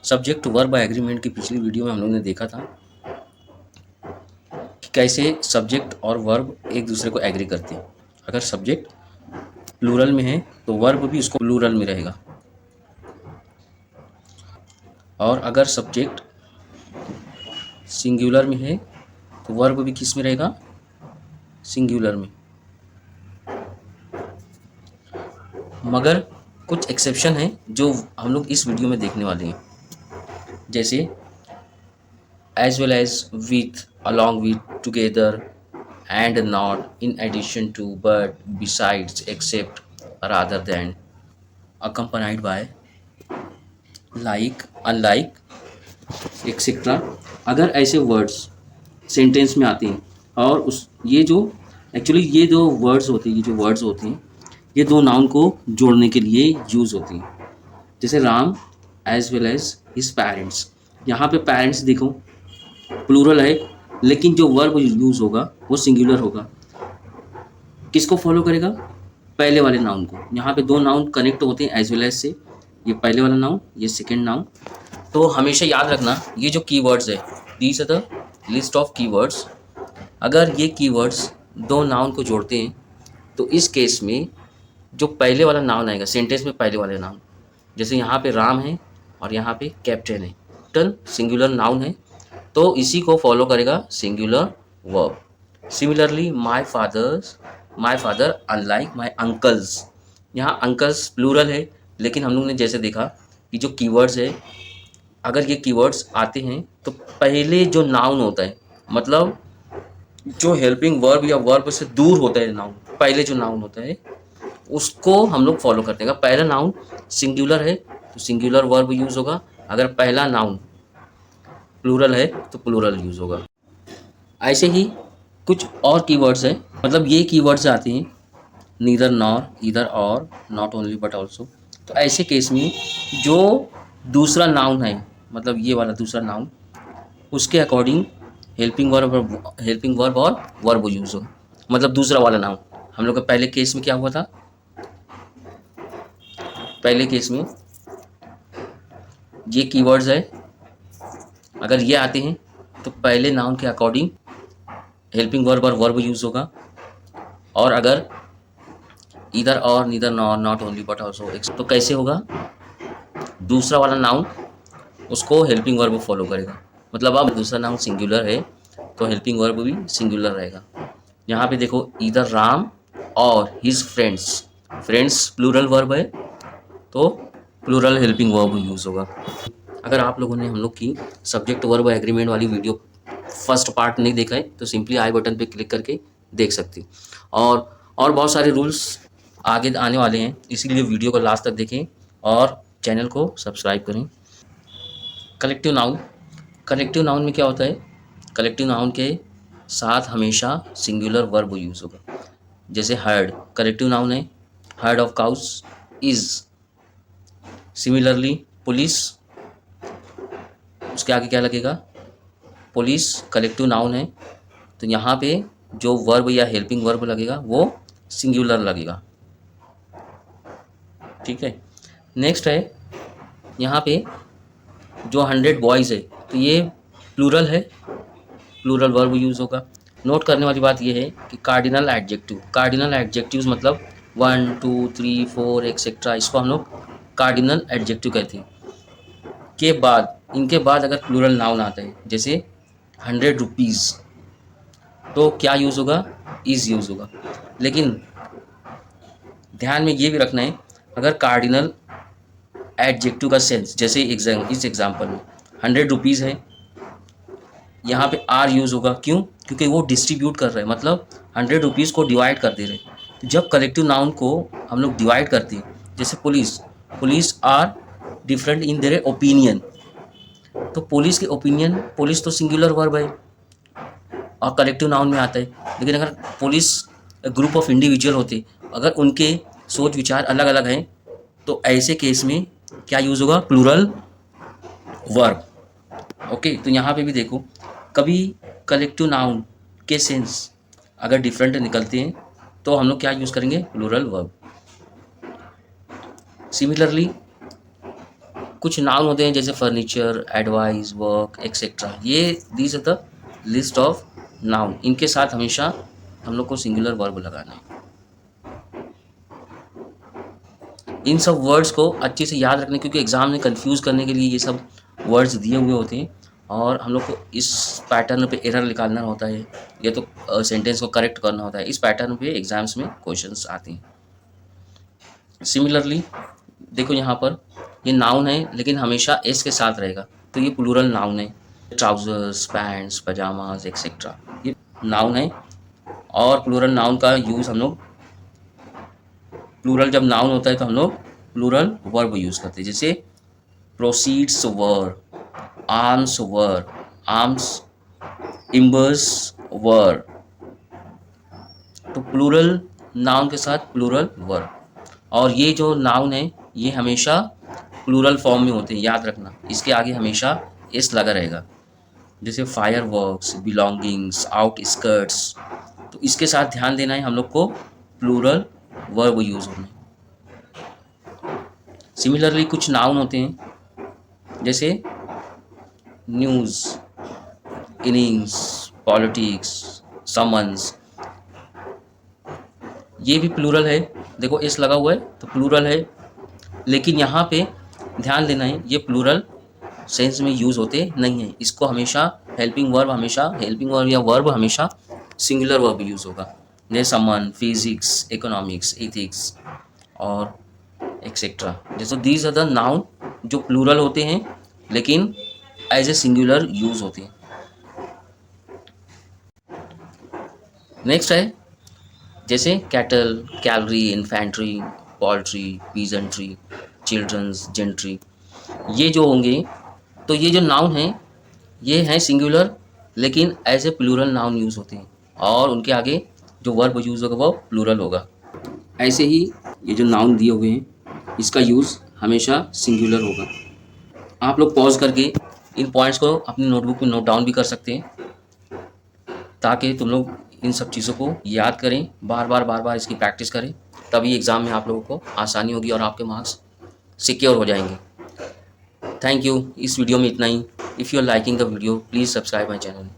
Subject verb agreement की पिछली video में हम लोग ने देखा था कि कैसे सब्जेक्ट और वर्ब एक दूसरे को एग्री करते हैं। अगर सब्जेक्ट प्लूरल में है तो वर्ब भी उसको प्लूरल में रहेगा, और अगर सब्जेक्ट सिंगुलर में है तो वर्ब भी किस में रहेगा? सिंगुलर में। मगर कुछ एक्सेप्शन है जो हम लोग इस वीडियो में देखने वाले हैं, जैसे as well as with, along with, together, and not, in addition to, but, besides, except, rather than, accompanied by, like, unlike, etcetera. अगर ऐसे वर्ड्स सेंटेंस में आते हैं और उस ये जो वर्ड्स होते हैं, ये दो नाउन को जोड़ने के लिए यूज़ होती हैं। जैसे Ram as well as his parents. यहाँ पे पेरेंट्स देखो प्लूरल है, लेकिन जो वर्ब यूज़ होगा वो सिंगुलर होगा। किसको फॉलो करेगा? पहले वाले नाउन को। यहाँ पे दो नाउन कनेक्ट होते हैं एज वेल एज से, ये पहले वाला नाउन, ये सेकेंड नाउन। तो हमेशा याद रखना ये जो कीवर्ड्स है, these are the list of keywords. अगर ये कीवर्ड्स दो नाउन को जोड़ते हैं तो इस केस में जो पहले वाला नाउन आएगा सेंटेंस में, पहले वाले नाउन, जैसे यहाँ पे राम है और यहाँ पे कैप्टन है, कैप्टन सिंगुलर नाउन है तो इसी को फॉलो करेगा singular verb. Similarly my father unlike my uncles. यहाँ अंकल्स प्लूरल है, लेकिन हम लोग ने जैसे देखा कि जो कीवर्ड्स है, अगर ये कीवर्ड्स आते हैं तो पहले जो नाउन होता है, मतलब जो हेल्पिंग वर्ब या वर्ब से दूर होता है नाउन, पहले जो नाउन होता है उसको हम लोग फॉलो करते हैं। अगर पहला नाउन सिंगुलर है तो सिंगुलर वर्ब यूज़ होगा, अगर पहला नाउन प्लूरल है तो प्लूरल यूज़ होगा। ऐसे ही कुछ और कीवर्ड्स हैं, मतलब ये कीवर्ड्स आते हैं नीदर नॉर, ईदर और, नॉट ओनली बट ऑल्सो। तो ऐसे केस में जो दूसरा नाउन है, मतलब ये वाला दूसरा नाउन, उसके अकॉर्डिंग हेल्पिंग वर्ब और वर्ब यूज़ हो। मतलब दूसरा वाला नाउन, हम लोग का पहले केस में क्या हुआ था? पहले केस में ये कीवर्ड्स है, अगर ये आते हैं तो पहले नाउन के अकॉर्डिंग हेल्पिंग वर्ब और वर्ब यूज़ होगा, और अगर ईदर और, neither nor, not only but also तो कैसे होगा? दूसरा वाला नाउन उसको हेल्पिंग वर्ब फॉलो करेगा। मतलब अब दूसरा नाउन सिंगुलर है तो हेल्पिंग वर्ब भी सिंगुलर रहेगा। यहाँ पे देखो ईदर राम और his friends, friends plural verb है तो प्लूरल हेल्पिंग वर्ब यूज़ होगा। अगर आप लोगों ने हम लोग की सब्जेक्ट वर्ब एग्रीमेंट वाली वीडियो फर्स्ट पार्ट नहीं देखा है तो सिंपली आई बटन पे क्लिक करके देख सकते। और बहुत सारे रूल्स आगे आने वाले हैं, इसीलिए वीडियो को लास्ट तक देखें और चैनल को सब्सक्राइब करें। कलेक्टिव नाउन में क्या होता है? कलेक्टिव नाउन के साथ हमेशा सिंगुलर वर्ब यूज़ होगा। जैसे हर्ड कलेक्टिव नाउन है, heard of cows is. Similarly police, उसके आगे क्या लगेगा? पुलिस कलेक्टिव नाउन है तो यहाँ पे जो वर्ब या हेल्पिंग वर्ब लगेगा वो सिंगुलर लगेगा। ठीक है, नेक्स्ट है यहाँ पे जो 100 बॉयज़ है तो ये प्लूरल है, प्लूरल वर्ब यूज़ होगा। नोट करने वाली बात ये है कि कार्डिनल एडजेक्टिव्स मतलब 1 2 3 4 एक्सेट्रा, इसको हम लोग कार्डिनल एडजेक्टिव कहते हैं। इनके बाद अगर प्लूरल नाउन आता है, जैसे 100 रुपीज़, तो क्या यूज़ होगा? इज़ यूज़ होगा। लेकिन ध्यान में ये भी रखना है, अगर कार्डिनल एडजेक्टिव का सेंस, जैसे इस एग्जाम्पल में 100 रुपीज़ है, यहाँ पे आर यूज़ होगा। क्यों? क्योंकि वो डिस्ट्रीब्यूट कर रहे हैं, मतलब 100 रुपीज़ को डिवाइड कर दे रहे हैं। तो जब कलेक्टिव नाउन को हम लोग डिवाइड करते हैं, जैसे police are different in their opinion, तो पुलिस के ओपिनियन, पुलिस तो सिंगुलर वर्ब है और कलेक्टिव नाउन में आता है। लेकिन अगर पुलिस ग्रुप ऑफ इंडिविजुअल होते, अगर उनके सोच विचार अलग अलग हैं तो ऐसे केस में क्या यूज़ होगा? Plural verb. ओके, तो यहाँ पे भी देखो, कभी कलेक्टिव नाउन के सेंस अगर डिफरेंट निकलते हैं तो हम लोग क्या यूज़ करेंगे? Plural verb. सिमिलरली कुछ नाउन होते हैं जैसे फर्नीचर, एडवाइस, वर्क, एक्सेट्रा। ये these are the list of noun. इनके साथ हमेशा हम लोग को सिंगुलर वर्ब लगाना है। इन सब वर्ड्स को अच्छे से याद रखने, क्योंकि एग्ज़ाम में कंफ्यूज करने के लिए ये सब वर्ड्स दिए हुए होते हैं और हम लोग को इस पैटर्न पे एरर निकालना होता है या तो सेंटेंस को करेक्ट करना होता है। इस पैटर्न पे एग्ज़ाम्स में क्वेश्चंस आते हैं। सिमिलरली देखो यहाँ पर ये नाउन है लेकिन हमेशा एस के साथ रहेगा, तो ये प्लूरल नाउन है। ट्राउजर्स, पैंट्स, पजामाज एक्सेट्रा ये नाउन है। और प्लूरल नाउन का यूज़ हम लोग, प्लूरल जब नाउन होता है तो हम लोग प्लूरल वर्ब यूज़ करते हैं। जैसे प्रोसीड्स वर, आर्म्स वर, आर्म्स, इम्बर्स वर। तो प्लूरल नाउन के साथ प्लूरल वर्ब। और ये जो नाउन है ये हमेशा प्लूरल फॉर्म में होते हैं, याद रखना। इसके आगे हमेशा एस लगा रहेगा। जैसे फायर वर्क्स, बिलोंगिंग्स, आउटस्कर्ट्स। तो इसके साथ ध्यान देना है हम लोग को, प्लूरल वर्ब यूज़ होने। सिमिलरली कुछ नाउन होते हैं जैसे न्यूज़, इनिंग्स, पॉलिटिक्स, समन्स। ये भी प्लूरल है। देखो एस लगा हुआ है तो प्लूरल है, लेकिन यहाँ पे ध्यान देना है ये प्लूरल सेंस में यूज़ होते नहीं हैं। इसको हमेशा हेल्पिंग वर्ब या वर्ब हमेशा सिंगुलर वर्ब यूज़ होगा। जैसे समन, फिजिक्स, इकोनॉमिक्स, एथिक्स और एक्सेट्रा। जैसे दीज आर द नाउन जो प्लूरल होते हैं लेकिन एज ए सिंगुलर यूज़ होते हैं। नेक्स्ट है जैसे cattle, cavalry, infantry, poultry, peasantry, childrens, gentry. ये जो होंगे तो ये जो नाउन हैं ये हैं सिंगुलर लेकिन as a plural noun use होते हैं और उनके आगे जो वर्ब यूज़ होगा वो प्लूरल होगा। ऐसे ही ये जो नाउन दिए हुए हैं इसका यूज़ हमेशा सिंगुलर होगा। आप लोग पॉज करके इन पॉइंट्स को अपनी नोटबुक में नोट डाउन भी कर सकते हैं ताकि तुम लोग इन सब चीज़ों को याद करें, बार बार इसकी प्रैक्टिस करें, तभी एग्ज़ाम में आप लोगों को आसानी होगी और आपके मार्क्स सिक्योर हो जाएंगे। Thank you. इस वीडियो में इतना ही। If you are liking the video please subscribe my channel.